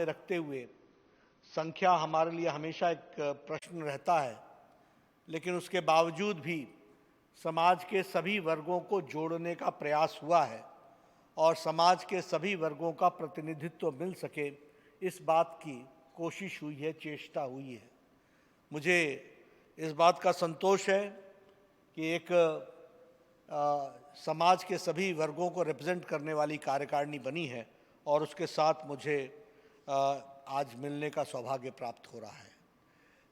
रखते हुए संख्या हमारे लिए हमेशा एक प्रश्न रहता है, लेकिन उसके बावजूद भी समाज के सभी वर्गों को जोड़ने का प्रयास हुआ है और समाज के सभी वर्गों का प्रतिनिधित्व मिल सके, इस बात की कोशिश हुई है, चेष्टा हुई है। मुझे इस बात का संतोष है कि एक समाज के सभी वर्गों को रिप्रेजेंट करने वाली कार्यकारिणी बनी है और उसके साथ मुझे आज मिलने का सौभाग्य प्राप्त हो रहा है।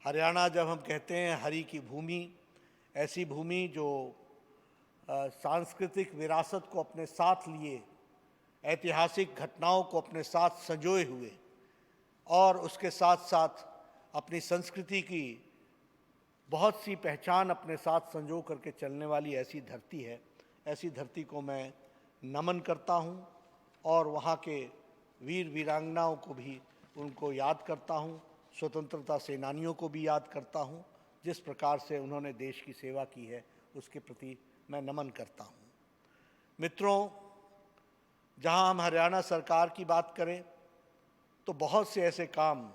हरियाणा जब हम कहते हैं हरि की भूमि, ऐसी भूमि जो सांस्कृतिक विरासत को अपने साथ लिए, ऐतिहासिक घटनाओं को अपने साथ संजोए हुए और उसके साथ साथ अपनी संस्कृति की बहुत सी पहचान अपने साथ संजो करके चलने वाली ऐसी धरती है। ऐसी धरती को मैं नमन करता हूं और वहां के वीर वीरांगनाओं को भी उनको याद करता हूं, स्वतंत्रता सेनानियों को भी याद करता हूं। जिस प्रकार से उन्होंने देश की सेवा की है उसके प्रति मैं नमन करता हूं। मित्रों, जहां हम हरियाणा सरकार की बात करें तो बहुत से ऐसे काम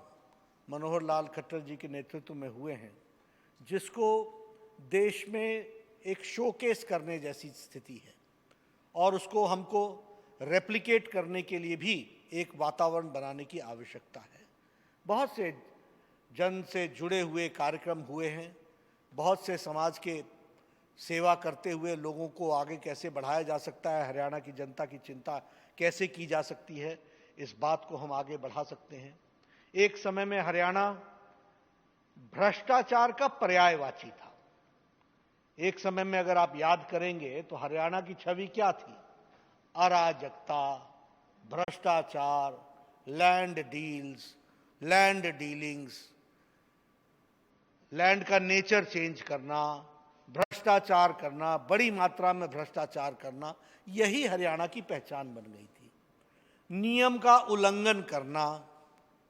मनोहर लाल खट्टर जी के नेतृत्व में हुए हैं जिसको देश में एक शोकेस करने जैसी स्थिति है और उसको हमको रेप्लिकेट करने के लिए भी एक वातावरण बनाने की आवश्यकता है। बहुत से जन से जुड़े हुए कार्यक्रम हुए हैं, बहुत से समाज के सेवा करते हुए लोगों को आगे कैसे बढ़ाया जा सकता है, हरियाणा की जनता की चिंता कैसे की जा सकती है, इस बात को हम आगे बढ़ा सकते हैं। एक समय में हरियाणा भ्रष्टाचार का पर्यायवाची था। एक समय में अगर आप याद करेंगे तो हरियाणा की छवि क्या थी? अराजकता, भ्रष्टाचार, land deals, land dealings, land का नेचर चेंज करना, भ्रष्टाचार करना, बड़ी मात्रा में भ्रष्टाचार करना, यही हरियाणा की पहचान बन गई थी। नियम का उल्लंघन करना,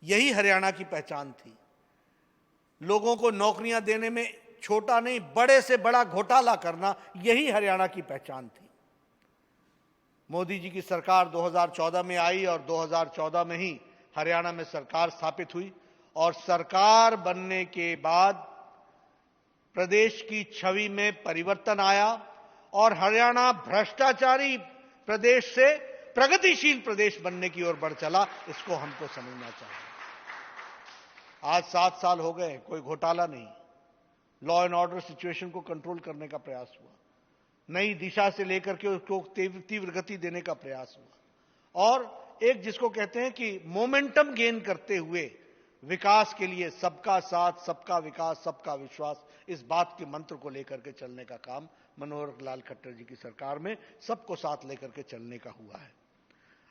यही हरियाणा की पहचान थी। लोगों को नौकरियां देने में छोटा नहीं बड़े से बड़ा घोटाला करना, यही हरियाणा की पहचान थी। मोदी जी की सरकार 2014 में आई और 2014 में ही हरियाणा में सरकार स्थापित हुई और सरकार बनने के बाद प्रदेश की छवि में परिवर्तन आया और हरियाणा भ्रष्टाचारी प्रदेश से प्रगतिशील प्रदेश बनने की ओर बढ़ चला। इसको हमको समझना चाहिए। आज 7 साल हो गए, कोई घोटाला नहीं। लॉ एंड ऑर्डर सिचुएशन को कंट्रोल करने का प्रयास हुआ, नई दिशा से लेकर के उसको तीव्र गति देने का प्रयास हुआ और एक जिसको कहते हैं कि मोमेंटम गेन करते हुए विकास के लिए सबका साथ, सबका विकास, सबका विश्वास, इस बात के मंत्र को लेकर के चलने का काम मनोहर लाल खट्टर जी की सरकार में सबको साथ लेकर के चलने का हुआ है।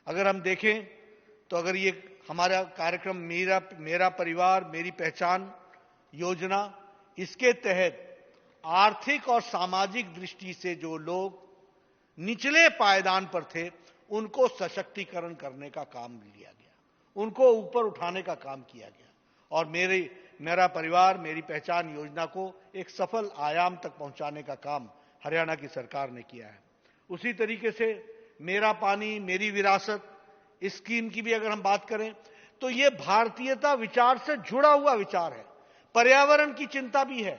अगर हम देखें तो अगर ये हमारा कार्यक्रम मेरा परिवार मेरी पहचान योजना, इसके तहत आर्थिक और सामाजिक दृष्टि से जो लोग निचले पायदान पर थे उनको सशक्तिकरण करने का काम लिया गया, उनको ऊपर उठाने का काम किया गया और मेरा परिवार मेरी पहचान योजना को एक सफल आयाम तक पहुंचाने का काम हरियाणा की सरकार ने किया है। उसी तरीके से मेरा पानी मेरी विरासत इस स्कीम की भी अगर हम बात करें तो यह भारतीयता विचार से जुड़ा हुआ विचार है। पर्यावरण की चिंता भी है,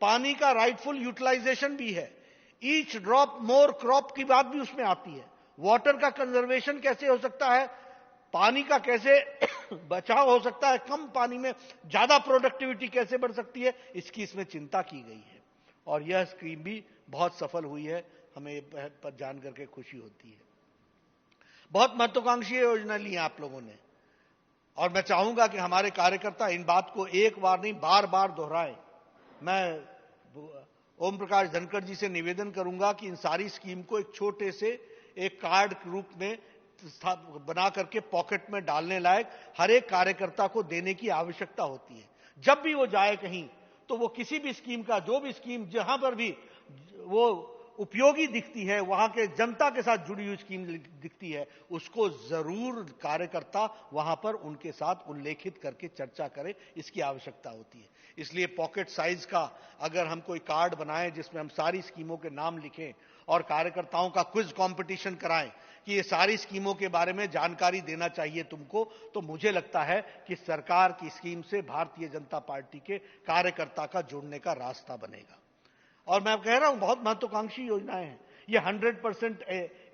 पानी का राइटफुल यूटिलाइजेशन भी है, ईच ड्रॉप मोर क्रॉप की बात भी उसमें आती है। वाटर का कंजर्वेशन कैसे हो सकता है, पानी का कैसे बचाव हो सकता है, कम पानी में ज्यादा प्रोडक्टिविटी कैसे बढ़ सकती है, इसकी इसमें चिंता की गई है और यह स्कीम भी बहुत सफल हुई है। हमें पर जान करके खुशी होती है। बहुत महत्वाकांक्षी योजना ली है आप लोगों ने और मैं चाहूंगा कि हमारे कार्यकर्ता इन बात को एक बार नहीं बार बार दोहराएं। मैं ओम प्रकाश धनखड़ जी से निवेदन करूंगा कि इन सारी स्कीम को एक छोटे से एक कार्ड के रूप में बना करके पॉकेट में डालने लायक हर एक कार्यकर्ता को देने की आवश्यकता होती है। जब भी वो जाए कहीं तो वो किसी भी स्कीम का, जो भी स्कीम जहां पर भी वो उपयोगी दिखती है, वहां के जनता के साथ जुड़ी हुई स्कीम दिखती है, उसको जरूर कार्यकर्ता वहां पर उनके साथ उल्लेखित करके चर्चा करे, इसकी आवश्यकता होती है। इसलिए पॉकेट साइज का अगर हम कोई कार्ड बनाएं जिसमें हम सारी स्कीमों के नाम लिखें और कार्यकर्ताओं का क्विज कंपटीशन कराएं कि ये सारी स्कीमों के बारे में जानकारी देना चाहिए तुमको, तो मुझे लगता है कि सरकार की स्कीम से भारतीय जनता पार्टी के कार्यकर्ता का जुड़ने का रास्ता बनेगा। और मैं कह रहा हूं बहुत महत्वाकांक्षी योजनाएं हैं ये। 100%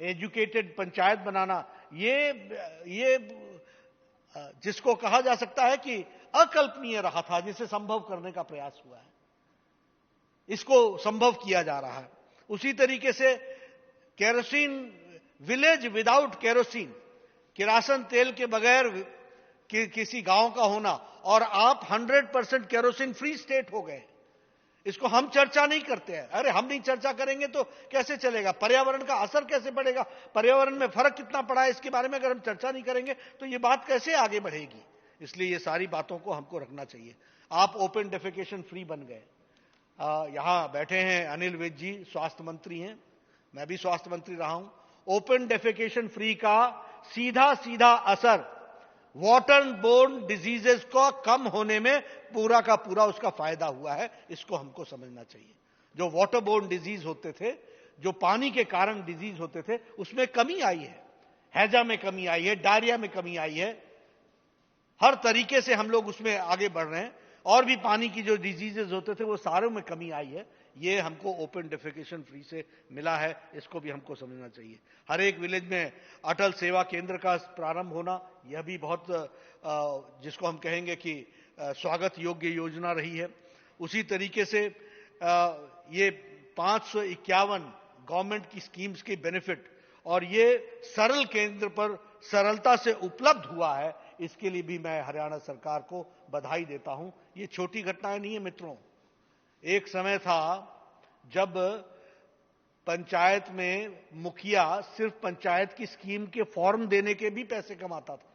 एजुकेटेड पंचायत बनाना, ये जिसको कहा जा सकता है कि अकल्पनीय रहा था, जिसे संभव करने का प्रयास हुआ है, इसको संभव किया जा रहा है। उसी तरीके से केरोसिन विलेज विदाउट केरोसिन, किरासन तेल के बगैर किसी गांव का होना, और आप 100% केरोसिन फ्री स्टेट हो गए। इसको हम चर्चा नहीं करते हैं। अरे हम नहीं चर्चा करेंगे तो कैसे चलेगा? पर्यावरण का असर कैसे पड़ेगा, पर्यावरण में फर्क कितना पड़ा है, इसके बारे में अगर हम चर्चा नहीं करेंगे तो ये बात कैसे आगे बढ़ेगी? इसलिए ये सारी बातों को हमको रखना चाहिए। आप ओपन डेफिकेशन फ्री बन गए। यहां बैठे हैं अनिल विज जी, स्वास्थ्य मंत्री हैं, मैं भी स्वास्थ्य मंत्री रहा हूं। ओपन डेफिकेशन फ्री का सीधा सीधा असर वाटर बोर्न डिजीजेस को कम होने में पूरा का पूरा उसका फायदा हुआ है। इसको हमको समझना चाहिए। जो वाटर बोर्न डिजीज होते थे, जो पानी के कारण डिजीज होते थे, उसमें कमी आई है। हैजा में कमी आई है, डायरिया में कमी आई है, हर तरीके से हम लोग उसमें आगे बढ़ रहे हैं। और भी पानी की जो डिजीजेस होते थे वो सारों में कमी आई है। ये हमको ओपन डेफिकेशन फ्री से मिला है, इसको भी हमको समझना चाहिए। हर एक विलेज में अटल सेवा केंद्र का प्रारंभ होना, यह भी बहुत जिसको हम कहेंगे कि स्वागत योग्य योजना रही है। उसी तरीके से ये 551 गवर्नमेंट की स्कीम्स के बेनिफिट, और ये सरल केंद्र पर सरलता से उपलब्ध हुआ है, इसके लिए भी मैं हरियाणा सरकार को बधाई देता हूं। ये छोटी घटनाएं नहीं है मित्रों। एक समय था जब पंचायत में मुखिया सिर्फ पंचायत की स्कीम के फॉर्म देने के भी पैसे कमाता था।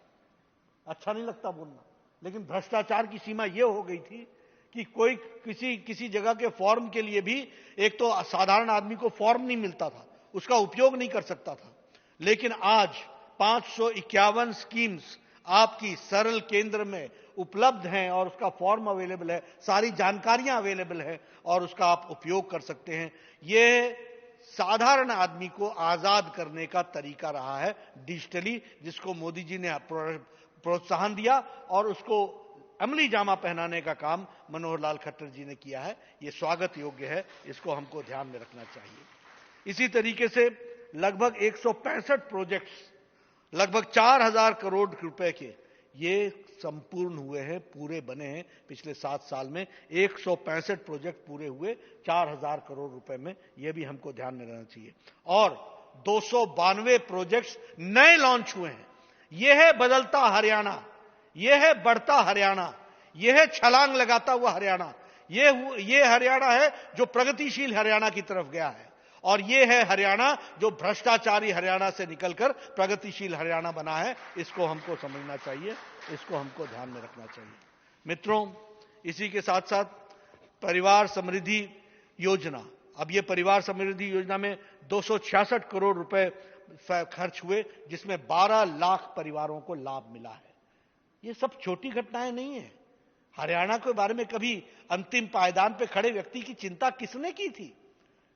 अच्छा नहीं लगता बोलना, लेकिन भ्रष्टाचार की सीमा यह हो गई थी कि कोई किसी जगह के फॉर्म के लिए भी, एक तो साधारण आदमी को फॉर्म नहीं मिलता था, उसका उपयोग नहीं कर सकता था। लेकिन आज 551 स्कीम्स आपकी सरल केंद्र में उपलब्ध हैं और उसका फॉर्म अवेलेबल है, सारी जानकारियां अवेलेबल है और उसका आप उपयोग कर सकते हैं। यह साधारण आदमी को आजाद करने का तरीका रहा है डिजिटली, जिसको मोदी जी ने प्रोत्साहन दिया और उसको अमली जामा पहनाने का काम मनोहर लाल खट्टर जी ने किया है। यह स्वागत योग्य है, इसको हमको ध्यान में रखना चाहिए। इसी तरीके से लगभग 165 प्रोजेक्ट्स, लगभग 4000 करोड़ रुपए के, ये संपूर्ण हुए हैं, पूरे बने हैं पिछले 7 साल में। 165 प्रोजेक्ट पूरे हुए 4000 करोड़ रुपए में, यह भी हमको ध्यान में रहना चाहिए। और 292 प्रोजेक्ट्स नए लॉन्च हुए हैं। यह है बदलता हरियाणा, यह है बढ़ता हरियाणा, यह है छलांग लगाता हुआ हरियाणा। यह हरियाणा है जो प्रगतिशील हरियाणा की तरफ गया है, और यह है हरियाणा जो भ्रष्टाचारी हरियाणा से निकलकर प्रगतिशील हरियाणा बना है। इसको हमको समझना चाहिए, इसको हमको ध्यान में रखना चाहिए। मित्रों, इसी के साथ साथ परिवार समृद्धि योजना, अब यह परिवार समृद्धि योजना में 266 करोड़ रुपए खर्च हुए, जिसमें 12 लाख परिवारों को लाभ मिला है। ये सब छोटी घटनाएं नहीं है। हरियाणा के बारे में कभी अंतिम पायदान पर खड़े व्यक्ति की चिंता किसने की थी?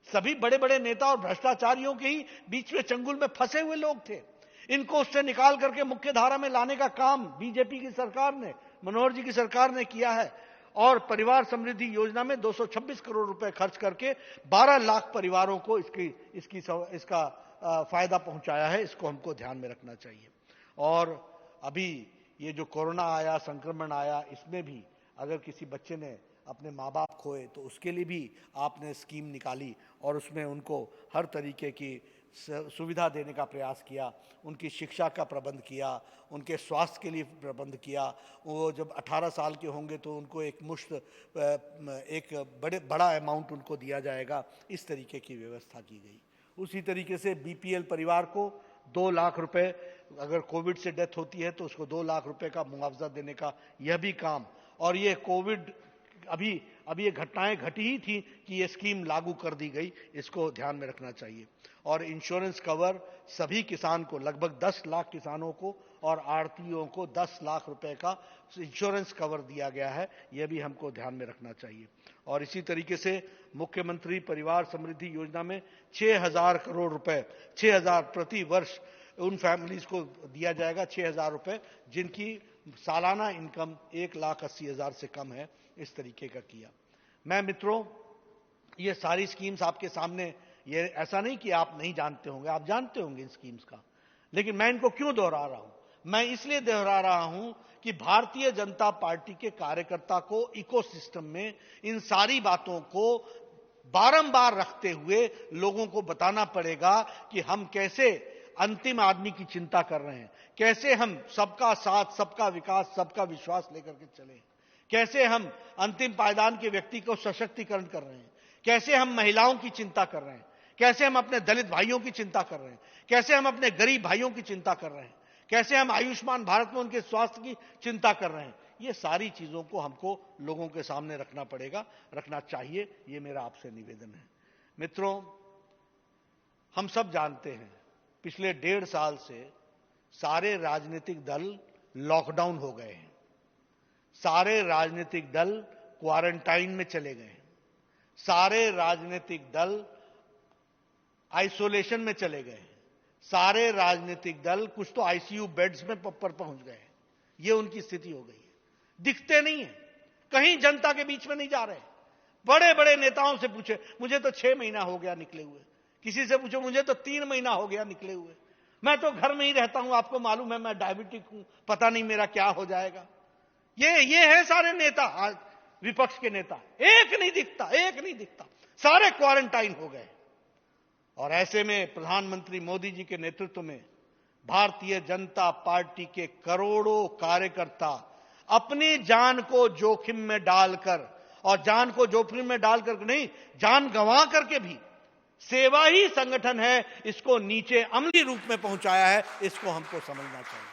सभी बड़े बड़े नेता और भ्रष्टाचारियों के ही बीच में चंगुल में फंसे हुए लोग थे। इनको उससे निकाल करके मुख्य धारा में लाने का काम बीजेपी की सरकार ने, मनोहर जी की सरकार ने किया है। और परिवार समृद्धि योजना में 226 करोड़ रुपए खर्च करके 12 लाख परिवारों को इसका फायदा पहुंचाया है। इसको हमको ध्यान में रखना चाहिए। और अभी ये जो कोरोना आया, संक्रमण आया, इसमें भी अगर किसी बच्चे ने अपने माँ बाप खोए तो उसके लिए भी आपने स्कीम निकाली और उसमें उनको हर तरीके की सुविधा देने का प्रयास किया। उनकी शिक्षा का प्रबंध किया, उनके स्वास्थ्य के लिए प्रबंध किया। वो जब 18 साल के होंगे तो उनको एक मुश्त एक बड़ा अमाउंट उनको दिया जाएगा। इस तरीके की व्यवस्था की गई। उसी तरीके से बीपीएल परिवार को 2 लाख रुपए, अगर कोविड से डेथ होती है तो उसको 2 लाख रुपए का मुआवजा देने का यह भी काम। और ये कोविड अभी ये घटनाएं घटी ही थी कि ये स्कीम लागू कर दी गई, इसको ध्यान में रखना चाहिए। और इंश्योरेंस कवर सभी किसान को, लगभग 10 लाख किसानों को और आढ़तियों को 10 लाख रुपए का इंश्योरेंस कवर दिया गया है, यह भी हमको ध्यान में रखना चाहिए। और इसी तरीके से मुख्यमंत्री परिवार समृद्धि योजना में 6,000 करोड़ रुपए, 6,000 प्रति वर्ष उन फैमिलीज को दिया जाएगा, 6,000 रुपए जिनकी सालाना इनकम 1,80,000 से कम है। इस तरीके का किया। मैं मित्रों, ये सारी स्कीम्स आपके सामने, ये ऐसा नहीं कि आप नहीं जानते होंगे, आप जानते होंगे इन स्कीम्स का, लेकिन मैं इनको क्यों दोहरा रहा हूं? मैं इसलिए दोहरा रहा हूं कि भारतीय जनता पार्टी के कार्यकर्ता को इकोसिस्टम में इन सारी बातों को बारंबार रखते हुए लोगों को बताना पड़ेगा कि हम कैसे अंतिम आदमी की चिंता कर रहे हैं, कैसे हम सबका साथ, सबका विकास, सबका विश्वास लेकर के चले, कैसे हम अंतिम पायदान के व्यक्ति को सशक्तिकरण कर रहे हैं, कैसे हम महिलाओं की चिंता कर रहे हैं, कैसे हम अपने दलित भाइयों की चिंता कर रहे हैं, कैसे हम अपने गरीब भाइयों की चिंता कर रहे हैं, कैसे हम आयुष्मान भारत में उनके स्वास्थ्य की चिंता कर रहे हैं। ये सारी चीजों को हमको लोगों के सामने रखना पड़ेगा, रखना चाहिए। ये मेरा आपसे निवेदन है। मित्रों, हम सब जानते हैं पिछले 1.5 साल से सारे राजनीतिक दल लॉकडाउन हो गए हैं, सारे राजनीतिक दल क्वारंटाइन में चले गए हैं, सारे राजनीतिक दल आइसोलेशन में चले गए हैं, सारे राजनीतिक दल कुछ तो आईसीयू बेड्स में पर पहुंच गए हैं। ये उनकी स्थिति हो गई है। दिखते नहीं है, कहीं जनता के बीच में नहीं जा रहे। बड़े बड़े नेताओं से पूछे, मुझे तो 6 महीना हो गया निकले हुए। किसी से पूछो, मुझे तो 3 महीना हो गया निकले हुए। मैं तो घर में ही रहता हूं, आपको मालूम है मैं डायबिटिक हूं, पता नहीं मेरा क्या हो जाएगा। ये है सारे नेता, विपक्ष के नेता। एक नहीं दिखता, एक नहीं दिखता, सारे क्वारंटाइन हो गए। और ऐसे में प्रधानमंत्री मोदी जी के नेतृत्व में भारतीय जनता पार्टी के करोड़ों कार्यकर्ता अपनी जान को जोखिम में डालकर, और जान को जोखिम में डालकर नहीं, जान गंवा करके भी सेवा ही संगठन है, इसको नीचे अमली रूप में पहुंचाया है। इसको हमको समझना चाहिए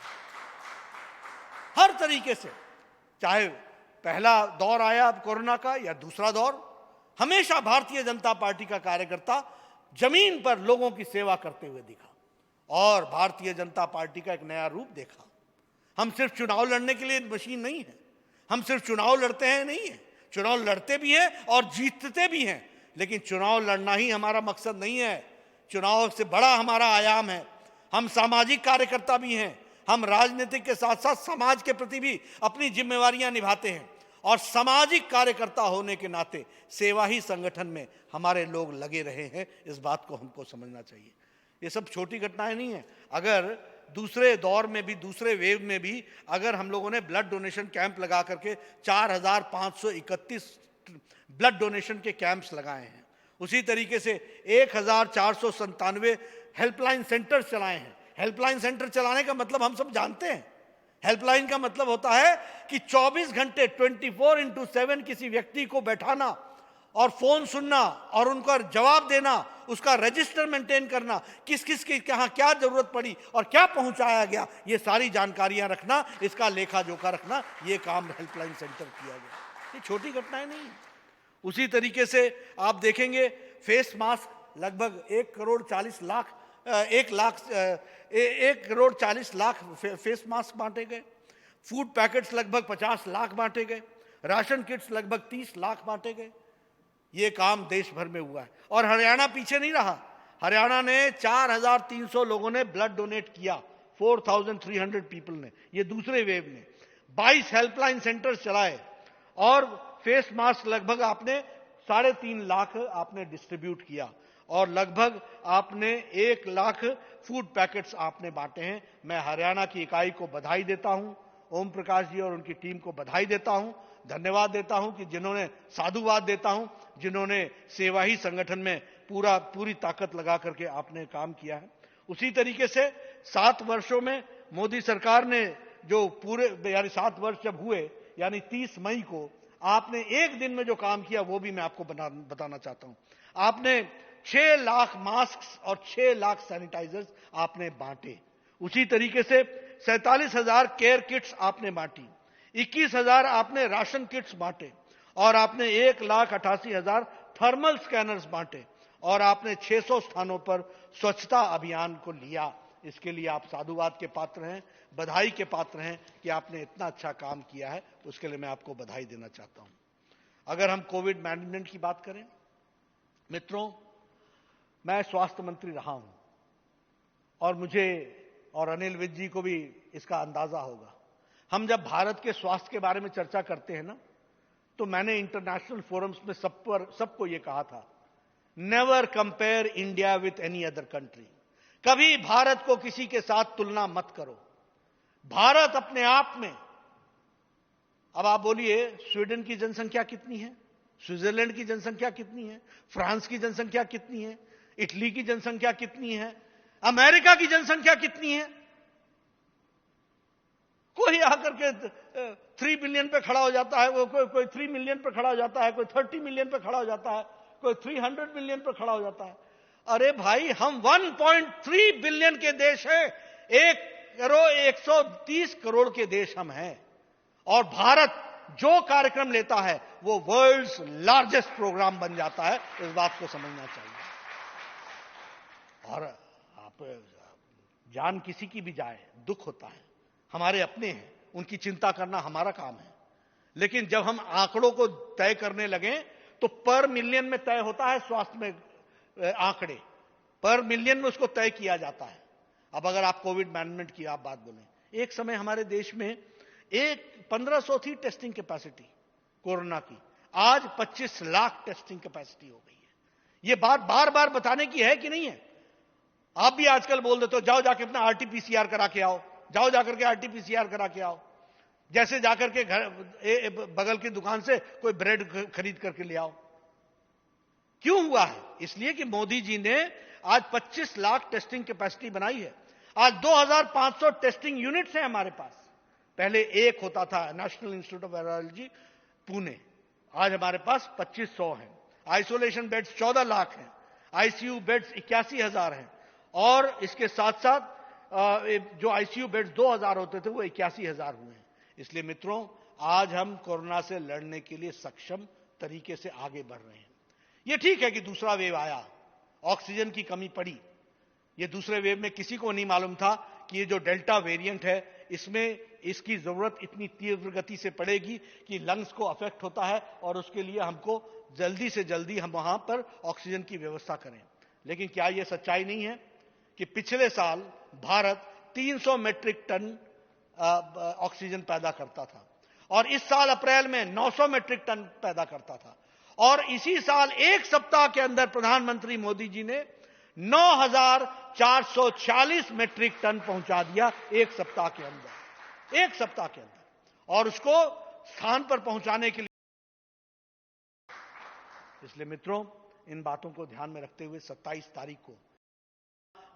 हर तरीके से। चाहे पहला दौर आया कोरोना का या दूसरा दौर, हमेशा भारतीय जनता पार्टी का कार्यकर्ता जमीन पर लोगों की सेवा करते हुए दिखा और भारतीय जनता पार्टी का एक नया रूप देखा। हम सिर्फ चुनाव लड़ने के लिए मशीन नहीं है, हम सिर्फ चुनाव लड़ते हैं नहीं है, चुनाव लड़ते भी हैं और जीतते भी हैं, लेकिन चुनाव लड़ना ही हमारा मकसद नहीं है। चुनाव से बड़ा हमारा आयाम है। हम सामाजिक कार्यकर्ता भी हैं, हम राजनीतिक के साथ साथ समाज के प्रति भी अपनी जिम्मेवारियां निभाते हैं, और सामाजिक कार्यकर्ता होने के नाते सेवा ही संगठन में हमारे लोग लगे रहे हैं। इस बात को हमको समझना चाहिए। ये सब छोटी घटनाएं नहीं है। अगर दूसरे दौर में भी, दूसरे वेव में भी अगर हम लोगों ने ब्लड डोनेशन कैंप लगा करके 4,531 ब्लड डोनेशन के कैंप्स लगाए हैं, उसी तरीके से 1,497 हेल्पलाइन सेंटर चलाए हैं। हेल्पलाइन सेंटर चलाने का मतलब हम सब जानते हैं। हेल्पलाइन का मतलब होता है कि 24 घंटे 24x7 किसी व्यक्ति को बैठाना और फोन सुनना और उनका जवाब देना, उसका रजिस्टर मेंटेन करना, किस किस की कहां क्या जरूरत पड़ी और क्या पहुंचाया गया, ये सारी जानकारियां रखना, इसका लेखा जोखा रखना, ये काम हेल्पलाइन सेंटर किया गया। ये छोटी घटनाएं नहीं है। उसी तरीके से आप देखेंगे फेस मास्क लगभग 1,40,00,000 फेस मास्क बांटे गए, फूड पैकेट्स लगभग 50 लाख बांटे गए, राशन किट्स लगभग 30 लाख बांटे गए। ये काम देश भर में हुआ है और हरियाणा पीछे नहीं रहा। हरियाणा ने 4,300 लोगों ने ब्लड डोनेट किया, 4,300 पीपल ने, ये दूसरे वेव में 22 हेल्पलाइन सेंटर्स चलाए और फेस मास्क लगभग आपने 3.5 लाख आपने डिस्ट्रीब्यूट किया और लगभग आपने 1 लाख फूड पैकेट्स आपने बांटे हैं। मैं हरियाणा की इकाई को बधाई देता हूं, ओम प्रकाश जी और उनकी टीम को बधाई देता हूं, धन्यवाद देता हूं कि जिन्होंने, साधुवाद देता हूं जिन्होंने सेवा ही संगठन में पूरी ताकत लगा करके आपने काम किया है। उसी तरीके से 7 वर्षों में मोदी सरकार ने जो पूरे, यानी 7 वर्ष जब हुए, यानी 30 मई को आपने एक दिन में जो काम किया वो भी मैं आपको बताना चाहता हूं। आपने 6 लाख मास्क और 6 लाख सैनिटाइजर्स आपने बांटे। उसी तरीके से 47,000 केयर किट्स आपने बांटी, 21,000 आपने राशन किट्स बांटे और आपने 1,88,000 थर्मल स्कैनर्स बांटे और आपने 600 स्थानों पर स्वच्छता अभियान को लिया। इसके लिए आप साधुवाद के पात्र हैं, बधाई के पात्र हैं कि आपने इतना अच्छा काम किया है। उसके लिए मैं आपको बधाई देना चाहता हूं। अगर हम कोविड मैनेजमेंट की बात करें, मित्रों, मैं स्वास्थ्य मंत्री रहा हूं और मुझे और अनिल विज जी को भी इसका अंदाजा होगा। हम जब भारत के स्वास्थ्य के बारे में चर्चा करते हैं ना, तो मैंने इंटरनेशनल फोरम्स में सबको यह कहा था, never compare India with any other country. कभी भारत को किसी के साथ तुलना मत करो। भारत अपने आप में, अब आप बोलिए, स्वीडन की जनसंख्या कितनी है, स्विट्जरलैंड की जनसंख्या कितनी है, फ्रांस की जनसंख्या कितनी है, इटली की जनसंख्या कितनी है, अमेरिका की जनसंख्या कितनी है? कोई आकर के 3 बिलियन पे खड़ा हो जाता है, कोई 3 मिलियन पे खड़ा हो जाता है, कोई 30 मिलियन पे खड़ा हो जाता है, कोई 300 मिलियन पे खड़ा हो जाता है। अरे भाई, हम 1.3 बिलियन के देश हैं, 130 करोड़ के देश हम हैं, और भारत जो कार्यक्रम लेता है वो वर्ल्ड्स लार्जेस्ट प्रोग्राम बन जाता है। इस बात को समझना चाहिए। और आप जान किसी की भी जाए, दुख होता है, हमारे अपने हैं, उनकी चिंता करना हमारा काम है। लेकिन जब हम आंकड़ों को तय करने लगे तो पर मिलियन में तय होता है, स्वास्थ्य में आंकड़े पर मिलियन में उसको तय किया जाता है। अब अगर आप कोविड मैनेजमेंट की आप बात बोलें, एक समय हमारे देश में 1500 थी टेस्टिंग कैपेसिटी कोरोना की, आज 25 लाख टेस्टिंग कैपेसिटी हो गई है। यह बात बार बार बताने की है कि नहीं है? आप भी आजकल बोल देते हो, जाओ जाके अपना आरटीपीसीआर करा के आओ, जाओ जाकर के आरटीपीसीआर करा के आओ, जैसे जाकर के घर बगल की दुकान से कोई ब्रेड खरीद करके ले आओ। क्यों हुआ है? इसलिए कि मोदी जी ने आज 25 लाख टेस्टिंग कैपेसिटी बनाई है। आज 2500 टेस्टिंग यूनिट्स हैं हमारे पास। पहले एक होता था, national institute of virology Pune, आज हमारे पास 2500 हैं। आइसोलेशन बेड्स 14 लाख हैं, आईसीयू बेड्स 81,000 हैं, और इसके साथ साथ जो आईसीयू बेड्स 2000 होते थे वो 81,000 हुए हैं। इसलिए मित्रों, आज हम कोरोना से लड़ने के लिए सक्षम तरीके से आगे बढ़ रहे हैं। ये ठीक है कि दूसरा वेव आया, ऑक्सीजन की कमी पड़ी। ये दूसरे वेव में किसी को नहीं मालूम था कि ये जो डेल्टा वेरिएंट है, इसमें इसकी जरूरत इतनी तीव्र गति से पड़ेगी कि लंग्स को अफेक्ट होता है, और उसके लिए हमको जल्दी से जल्दी हम वहां पर ऑक्सीजन की व्यवस्था करें। लेकिन क्या यह सच्चाई नहीं है कि पिछले साल भारत 300 मेट्रिक टन ऑक्सीजन पैदा करता था, और इस साल अप्रैल में 900 मेट्रिक टन पैदा करता था, और इसी साल एक सप्ताह के अंदर प्रधानमंत्री मोदी जी ने 9,440 मेट्रिक टन पहुंचा दिया, एक सप्ताह के अंदर, एक सप्ताह के अंदर। और उसको स्थान पर पहुंचाने के लिए, इसलिए मित्रों, इन बातों को ध्यान में रखते हुए 27 तारीख को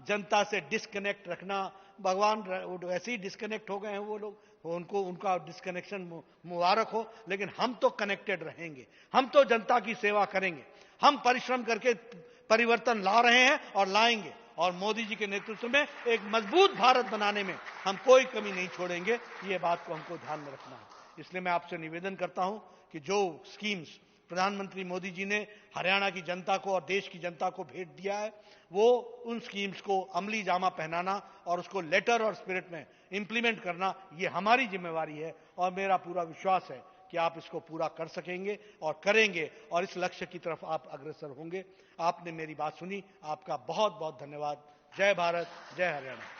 जनता से डिस्कनेक्ट रखना, भगवान वैसे ही डिस्कनेक्ट हो गए हैं वो लोग, उनका डिस्कनेक्शन मुबारक हो, लेकिन हम तो कनेक्टेड रहेंगे, हम तो जनता की सेवा करेंगे, हम परिश्रम करके परिवर्तन ला रहे हैं और लाएंगे, और मोदी जी के नेतृत्व में एक मजबूत भारत बनाने में हम कोई कमी नहीं छोड़ेंगे। ये बात को हमको ध्यान में रखना है। इसलिए मैं आपसे निवेदन करता हूं कि जो स्कीम्स प्रधानमंत्री मोदी जी ने हरियाणा की जनता को और देश की जनता को भेंट दिया है, वो उन स्कीम्स को अमली जामा पहनाना और उसको लेटर और स्पिरिट में इंप्लीमेंट करना, ये हमारी जिम्मेवारी है, और मेरा पूरा विश्वास है कि आप इसको पूरा कर सकेंगे और करेंगे, और इस लक्ष्य की तरफ आप अग्रसर होंगे। आपने मेरी बात सुनी, आपका बहुत बहुत धन्यवाद। जय भारत, जय हरियाणा।